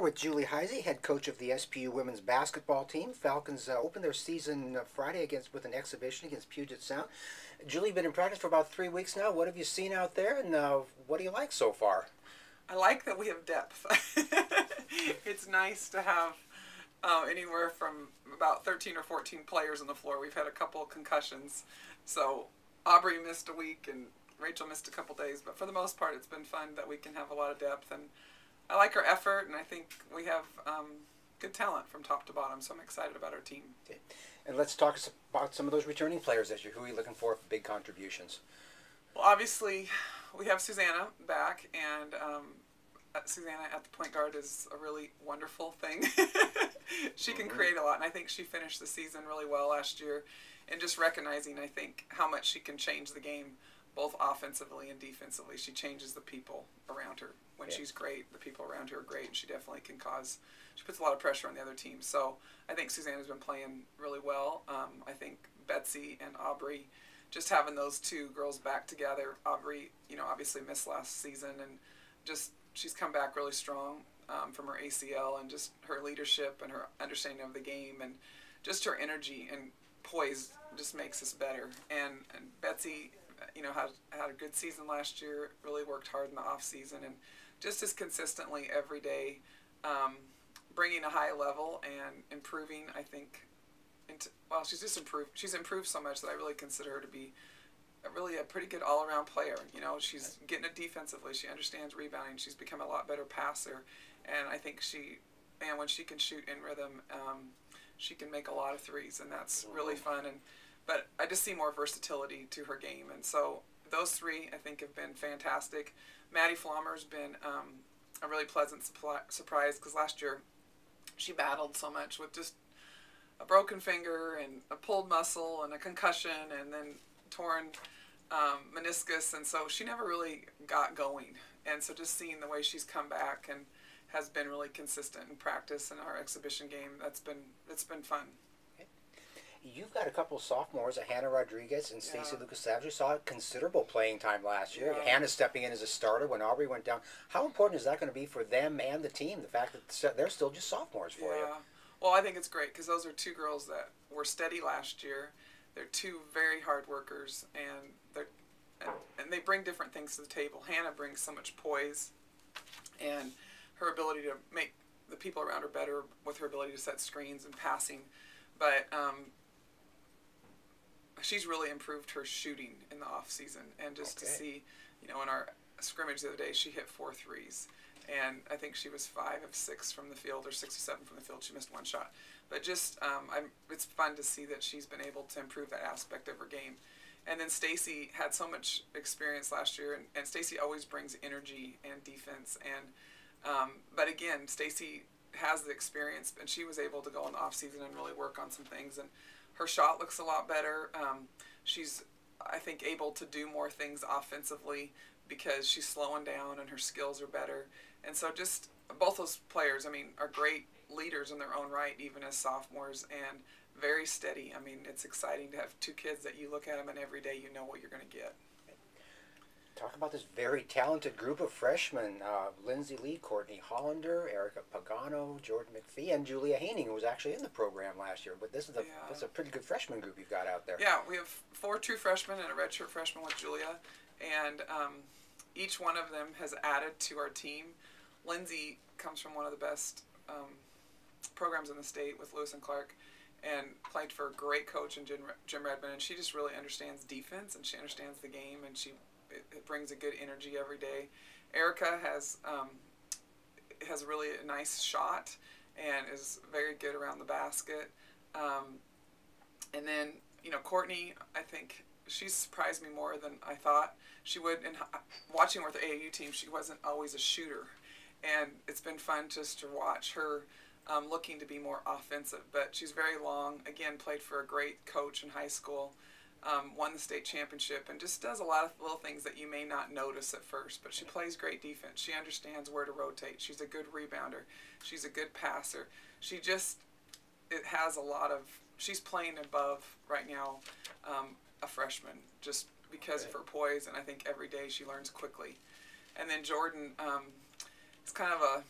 with Julie Heisey, head coach of the SPU women's basketball team. Falcons opened their season Friday with an exhibition against Puget Sound. Julie, you've been in practice for about 3 weeks now. What have you seen out there, and what do you like so far? I like that we have depth. It's nice to have anywhere from about 13 or 14 players on the floor. We've had a couple of concussions, so Aubrey missed a week and Rachel missed a couple days, but for the most part it's been fun that we can have a lot of depth, and I like our effort, and I think we have good talent from top to bottom, so I'm excited about our team. Okay. And let's talk about some of those returning players this year. Who are you looking for big contributions? Well, obviously we have Susanna back, and Susanna at the point guard is a really wonderful thing. She can create a lot, and I think she finished the season really well last year, and just recognizing, I think, how much she can change the game both offensively and defensively. She changes the people around her. When she's great, the people around her are great, and she definitely can she puts a lot of pressure on the other team. So I think Susanna's been playing really well. I think Betsy and Aubrey, just having those two girls back together. Aubrey, obviously missed last season, and just she's come back really strong from her ACL, and just her leadership and her understanding of the game, and just her energy and poise just makes us better. And Betsy, had a good season last year, really worked hard in the off season, and just as consistently every day, bringing a high level and improving. I think, she's just improved. She's improved so much that I really consider her to be a pretty good all-around player. She's getting it defensively. She understands rebounding. She's become a lot better passer, and I think when she can shoot in rhythm, she can make a lot of threes, and that's really fun. But I just see more versatility to her game, and so those three I think have been fantastic. Maddie Flommer's been a really pleasant surprise, because last year she battled so much with just a broken finger and a pulled muscle and a concussion and then torn meniscus, and so she never really got going. And so just seeing the way she's come back and has been really consistent in practice in our exhibition game, it's been fun. You've got a couple of sophomores, Hannah Rodriguez and Stacey Lucas Savage. You saw considerable playing time last year. Hannah stepping in as a starter when Aubrey went down. How important is that going to be for them and the team, the fact that they're still just sophomores for you? Well, I think it's great, because those are two girls that were steady last year. They're two very hard workers, and they bring different things to the table. Hannah brings so much poise and her ability to make the people around her better with her ability to set screens and passing, but she's really improved her shooting in the off season, and just to see, in our scrimmage the other day, she hit 4 threes, and I think she was 5 of 6 from the field, or 6 or 7 from the field. She missed one shot, but just it's fun to see that she's been able to improve that aspect of her game. And then Stacey had so much experience last year, and Stacey always brings energy and defense, and but again, Stacey has the experience, and she was able to go in the off season and really work on some things, and her shot looks a lot better. She's, I think, able to do more things offensively because she's slowing down and her skills are better. And so just both those players, are great leaders in their own right, even as sophomores, and very steady. It's exciting to have two kids that you look at them and every day you know what you're going to get. Talk about this very talented group of freshmen: Lindsay Lee, Courtney Hollander, Erica Pagano, Jordan McPhee, and Julia Haining, who was actually in the program last year. But this is a pretty good freshman group you've got out there. Yeah, we have 4 true freshmen and a redshirt freshman with Julia, and each one of them has added to our team. Lindsay comes from one of the best programs in the state with Lewis and Clark, and played for a great coach in Jim Redmond, and she just really understands defense, and she understands the game, and it brings a good energy every day. Erica has really a nice shot and is very good around the basket. And then, Courtney, I think she's surprised me more than I thought she would. And watching her with the AAU team, she wasn't always a shooter. And it's been fun just to watch her looking to be more offensive. But she's very long, again, played for a great coach in high school. Won the state championship, and just does a lot of little things that you may not notice at first, but she plays great defense. She understands where to rotate. She's a good rebounder. She's a good passer. She's playing above right now a freshman, just because of her poise, and I think every day she learns quickly. And then Jordan is kind of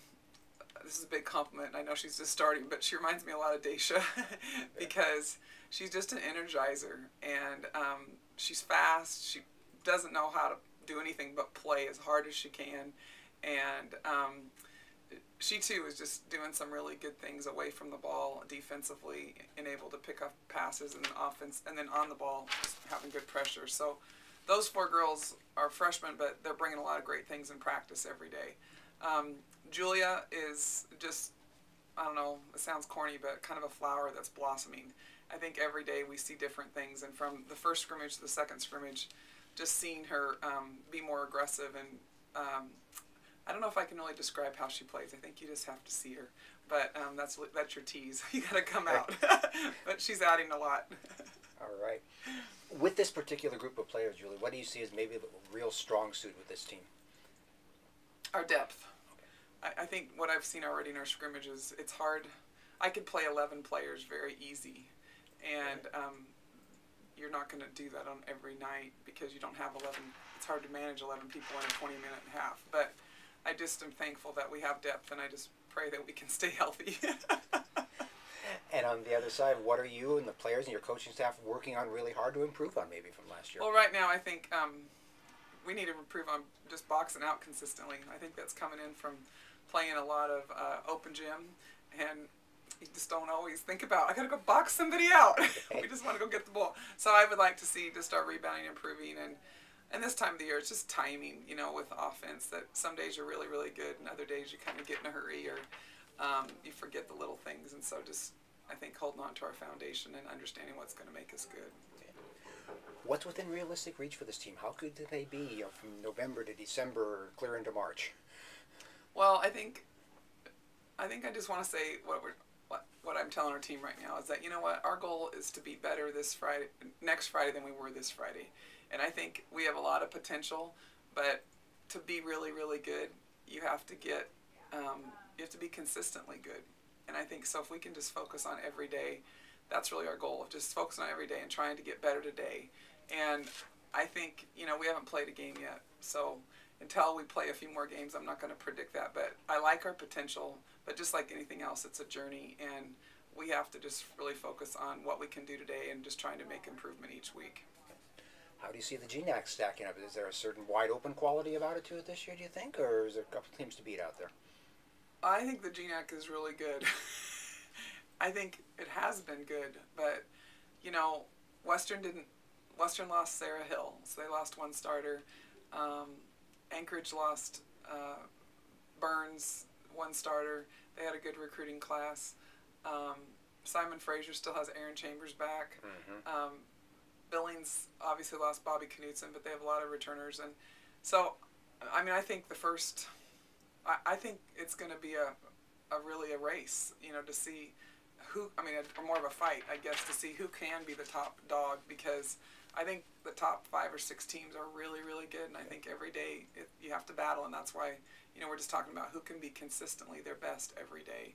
this is a big compliment. I know she's just starting, but she reminds me a lot of Daisha because she's just an energizer, and she's fast. She doesn't know how to do anything but play as hard as she can, and she too is just doing some really good things away from the ball defensively and able to pick up passes and offense, and then on the ball just having good pressure. So those 4 girls are freshmen, but they're bringing a lot of great things in practice every day. Julia is just, I don't know, it sounds corny, but kind of a flower that's blossoming. I think every day we see different things, and from the first scrimmage to the second scrimmage, just seeing her be more aggressive, and I don't know if I can really describe how she plays. I think you just have to see her, but that's your tease. You got to come out. But she's adding a lot. All right. With this particular group of players, Julie, what do you see as maybe a real strong suit with this team? Our depth. I think what I've seen already in our scrimmages, it's hard. I could play 11 players very easy, and you're not going to do that on every night because you don't have 11. It's hard to manage 11 people in a 20-minute and a half. But I just am thankful that we have depth, and I just pray that we can stay healthy. And on the other side, what are you and the players and your coaching staff working on really hard to improve on maybe from last year? Well, right now I think we need to improve on just boxing out consistently. I think that's coming in from playing a lot of open gym, and you just don't always think about, I got to go box somebody out. We just want to go get the ball. So I would like to see just our rebounding improving, and this time of the year, it's just timing, you know, with offense, that some days you're really, really good, and other days you kind of get in a hurry, or you forget the little things. And so just, I think, holding on to our foundation and understanding what's going to make us good. What's within realistic reach for this team? How good do they be from November to December, or clear into March? Well, I think I just want to say what I'm telling our team right now is that, you know what, our goal is to be better next Friday than we were this Friday. And I think we have a lot of potential, but to be really, really good, you have to be consistently good. And I think so if we can just focus on every day, that's really our goal, of just focusing on every day and trying to get better today. And I think, you know, we haven't played a game yet, so until we play a few more games, I'm not going to predict that. But I like our potential, but just like anything else, it's a journey, and we have to just really focus on what we can do today and just trying to make improvement each week. How do you see the GNAC stacking up? Is there a certain wide open quality about it to it this year, do you think, or is there a couple teams to beat out there? I think the GNAC is really good. I think it has been good, but, you know, Western lost Sarah Hill, so they lost one starter. Anchorage lost Burns, one starter. They had a good recruiting class. Simon Fraser still has Aaron Chambers back. Mm-hmm. Billings obviously lost Bobby Knudsen, but they have a lot of returners. And so, I mean, I think I think it's going to be really a race, you know, to see who, I mean, or more of a fight, I guess, to see who can be the top dog, because I think the top 5 or 6 teams are really, really good, and I think every day you have to battle, and that's why, you know, we're just talking about who can be consistently their best every day.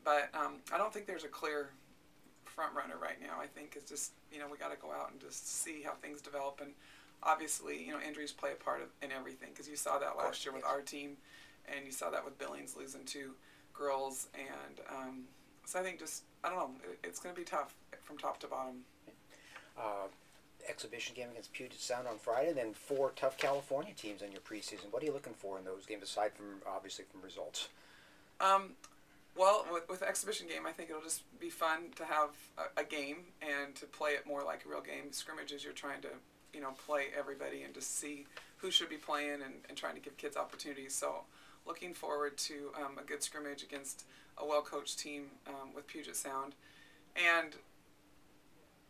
But I don't think there's a clear front runner right now. I think it's just, you know, we got to go out and just see how things develop, and obviously, you know, injuries play a part in everything, because you saw that last year with our team, and you saw that with Billings losing 2 girls, and so I think just, I don't know, it's going to be tough from top to bottom. Exhibition game against Puget Sound on Friday, then 4 tough California teams in your preseason. What are you looking for in those games, aside from, obviously, from results? Well, with the exhibition game, I think it'll just be fun to have a game and to play it more like a real game. Scrimmages, you're trying to, you know, play everybody and just see who should be playing, and trying to give kids opportunities. So looking forward to a good scrimmage against a well-coached team with Puget Sound. And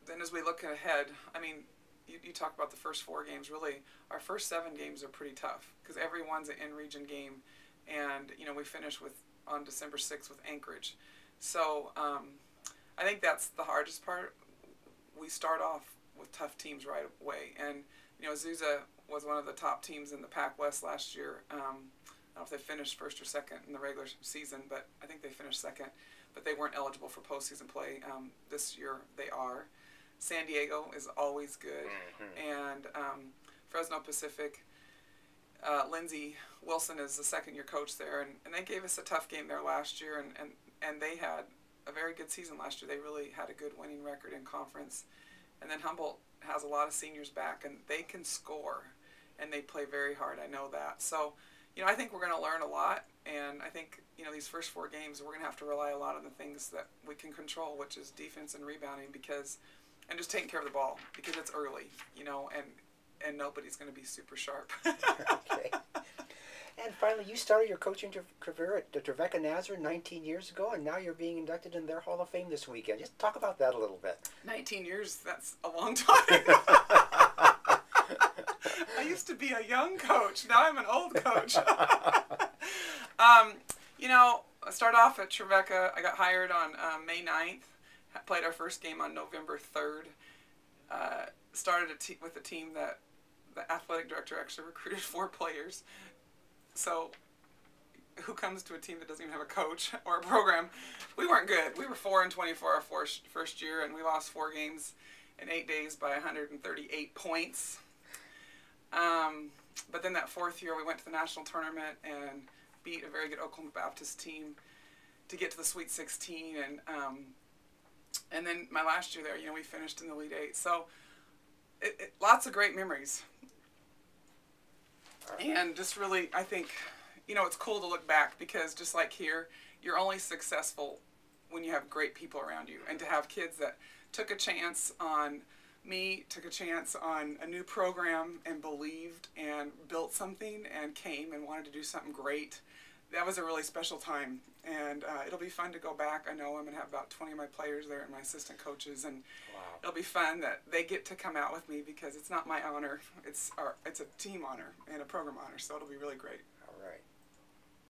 then as we look ahead, I mean, you talk about the first 4 games. Really, our first 7 games are pretty tough, because every one's an in-region game. And, you know, we finish on December 6th with Anchorage. So I think that's the hardest part. We start off with tough teams right away. And, you know, Azusa was one of the top teams in the Pac West last year. I don't know if they finished first or second in the regular season, but I think they finished second. But they weren't eligible for postseason play. This year they are. San Diego is always good. Mm-hmm. And Fresno Pacific Lindsay Wilson is the second-year coach there, and they gave us a tough game there last year, and they had a very good season last year. They really had a good winning record in conference. And then Humboldt has a lot of seniors back, and they can score, and they play very hard. I know that. So, I think we're going to learn a lot, and I think, these first 4 games, we're going to have to rely a lot on the things that we can control, which is defense and rebounding, and just taking care of the ball, because it's early, and nobody's going to be super sharp. Okay. And finally, you started your coaching career at Trevecca Nazareth 19 years ago, and now you're being inducted in their Hall of Fame this weekend. Just talk about that a little bit. 19 years, that's a long time. I used to be a young coach. Now I'm an old coach. I started off at Trevecca. I got hired on May 9th. Played our first game on November 3rd. Started with a team that the athletic director actually recruited 4 players. So who comes to a team that doesn't even have a coach or a program? We weren't good. We were 4-24 our first year, and we lost 4 games in 8 days by 138 points. But then that 4th year, we went to the national tournament and beat a very good Oklahoma Baptist team to get to the Sweet 16. And then my last year there, we finished in the Elite 8. So lots of great memories. And just really, I think, it's cool to look back, because just like here, you're only successful when you have great people around you. And to have kids that took a chance on me, took a chance on a new program, and believed and built something and came and wanted to do something great, that was a really special time. And it'll be fun to go back. I know I'm going to have about 20 of my players there and my assistant coaches, and wow. It'll be fun that they get to come out with me, because it's not my honor. It's a team honor and a program honor, so it'll be really great.